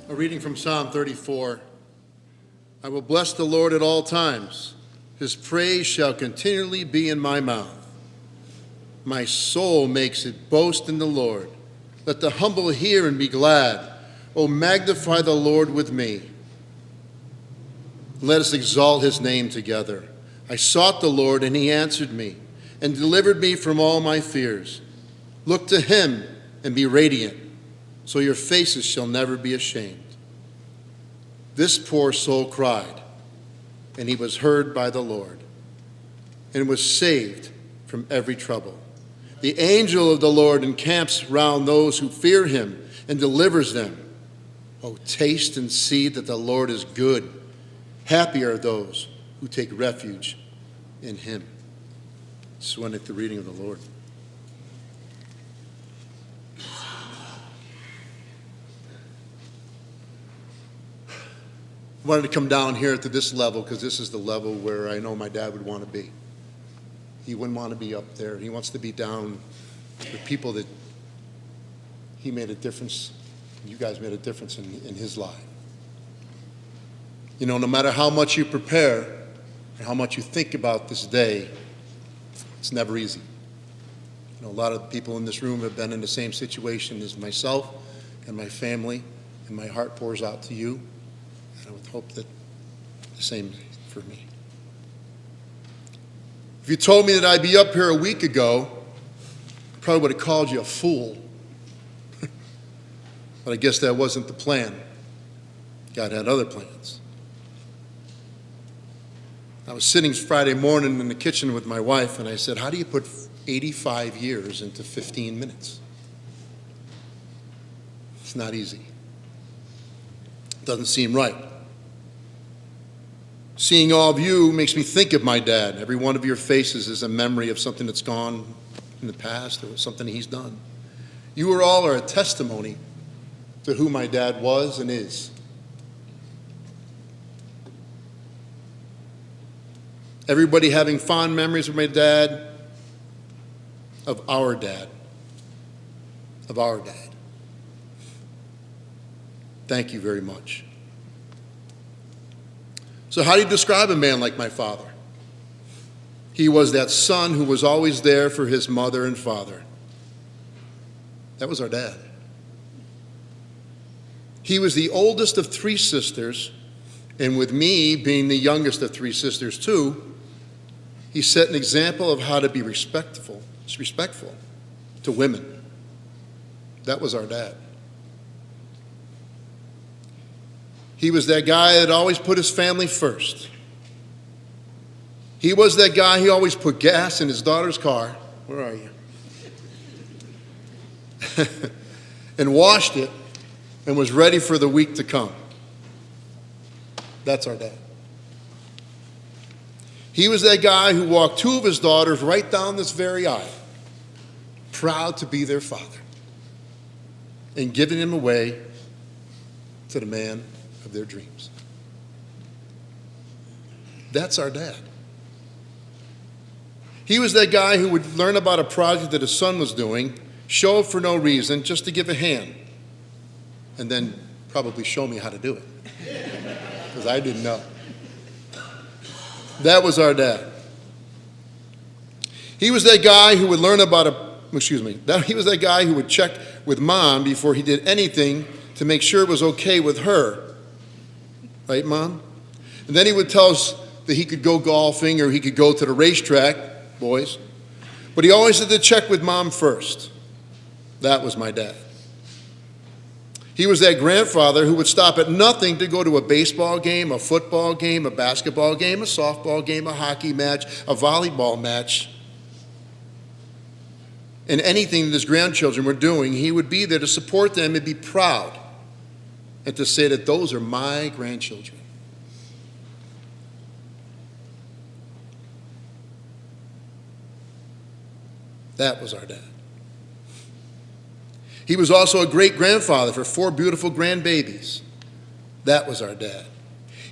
A reading from Psalm 34. I will bless the Lord at all times. His praise shall continually be in my mouth. My soul makes it boast in the Lord. Let the humble hear and be glad. O magnify the Lord with me. Let us exalt his name together. I sought the Lord, and he answered me and delivered me from all my fears. Look to him and be radiant, so your faces shall never be ashamed. This poor soul cried, and he was heard by the Lord, and was saved from every trouble. The angel of the Lord encamps round those who fear him and delivers them. Oh, taste and see that the Lord is good. Happy are those who take refuge in him. This is one at the reading of the Lord. I wanted to come down here to this level because this is the level where I know my dad would want to be. He wouldn't want to be up there. He wants to be down with people that he made a difference, you guys made a difference in his life. You know, no matter how much you prepare and how much you think about this day, it's never easy. You know, a lot of people in this room have been in the same situation as myself and my family, and my heart pours out to you. I would hope that the same for me. If you told me that I'd be up here a week ago, I probably would have called you a fool. But I guess that wasn't the plan. God had other plans. I was sitting Friday morning in the kitchen with my wife, and I said, how do you put 85 years into 15 minutes? It's not easy. It doesn't seem right. Seeing all of you makes me think of my dad. Every one of your faces is a memory of something that's gone in the past or something he's done. You all are a testimony to who my dad was and is. Everybody having fond memories of my dad, of our dad, of our dad. Thank you very much. So how do you describe a man like my father? He was that son who was always there for his mother and father. That was our dad. He was the oldest of three sisters, and with me being the youngest of three sisters too, he set an example of how to be respectful to women. That was our dad. He was that guy that always put his family first. He was that guy who always put gas in his daughter's car. Where are you? And washed it and was ready for the week to come. That's our dad. He was that guy who walked two of his daughters right down this very aisle, proud to be their father, and giving him away to the man of their dreams. That's our dad. He was that guy who would learn about a project that his son was doing, show up for no reason, just to give a hand, and then probably show me how to do it, because I didn't know. That was our dad. He was that guy who would learn about he was that guy who would check with mom before he did anything to make sure it was okay with her. Right, Mom? And then he would tell us that he could go golfing or he could go to the racetrack, boys. But he always had to check with Mom first. That was my dad. He was that grandfather who would stop at nothing to go to a baseball game, a football game, a basketball game, a softball game, a hockey match, a volleyball match. And anything that his grandchildren were doing, he would be there to support them and be proud and to say that those are my grandchildren. That was our dad. He was also a great grandfather for 4 beautiful grandbabies. That was our dad.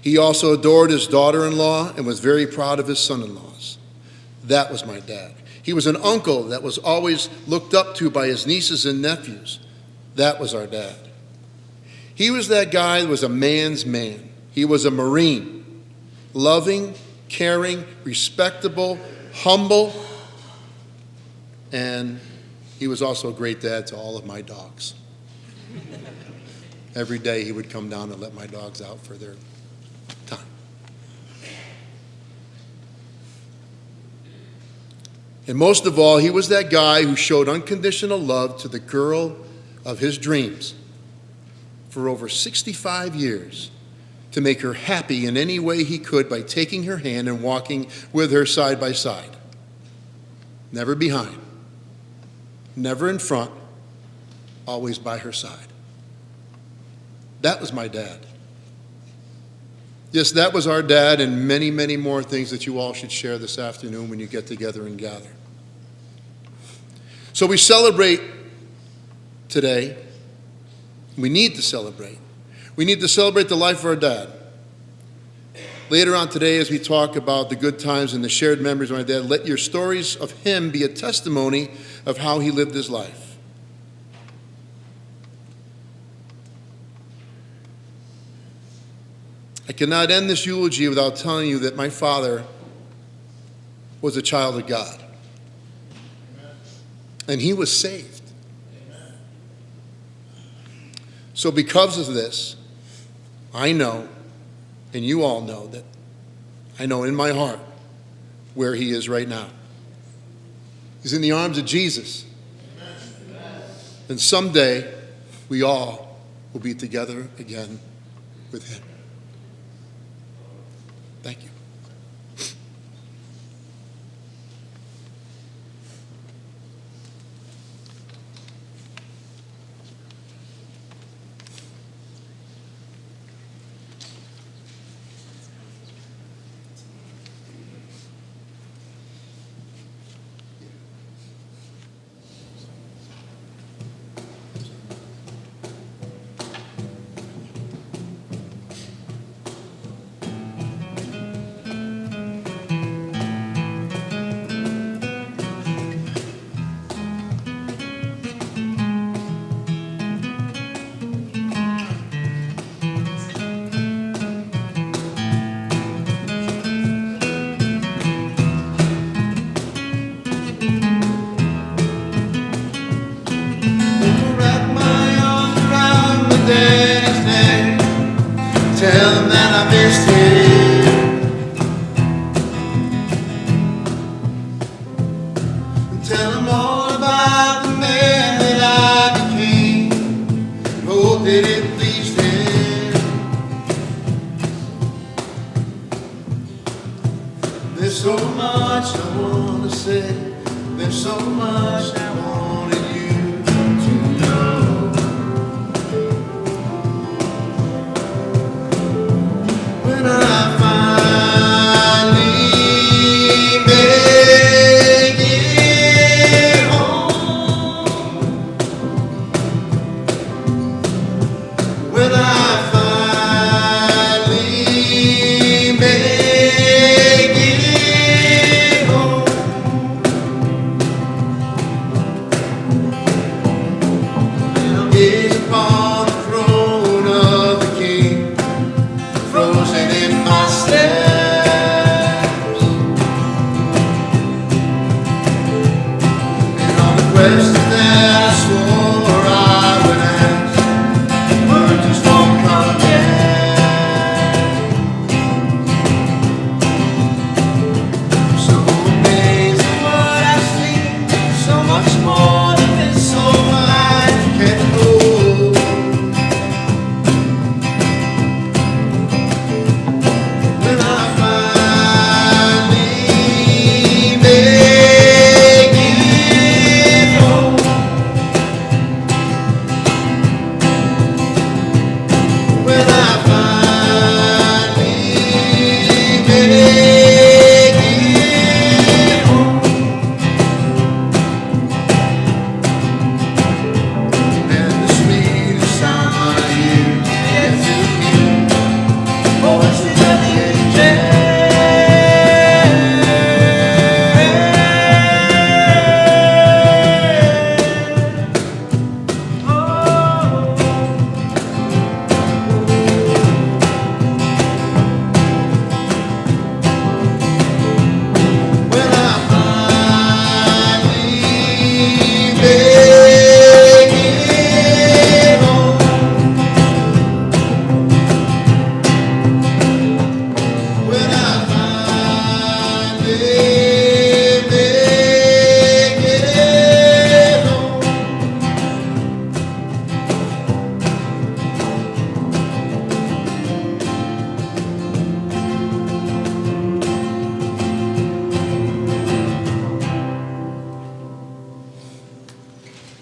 He also adored his daughter-in-law and was very proud of his son-in-laws. That was my dad. He was an uncle that was always looked up to by his nieces and nephews. That was our dad. He was that guy that was a man's man. He was a Marine, loving, caring, respectable, humble, and he was also a great dad to all of my dogs. Every day he would come down and let my dogs out for their time. And most of all, he was that guy who showed unconditional love to the girl of his dreams for over 65 years to make her happy in any way he could by taking her hand and walking with her side by side. Never behind, never in front, always by her side. That was my dad. Yes, that was our dad, and many, many more things that you all should share this afternoon when you get together and gather. So we celebrate today. We need to celebrate. We need to celebrate the life of our dad. Later on today, as we talk about the good times and the shared memories of my dad, let your stories of him be a testimony of how he lived his life. I cannot end this eulogy without telling you that my father was a child of God. And he was saved. So because of this, I know, and you all know, that I know in my heart where he is right now. He's in the arms of Jesus. And someday we all will be together again with him. Thank you.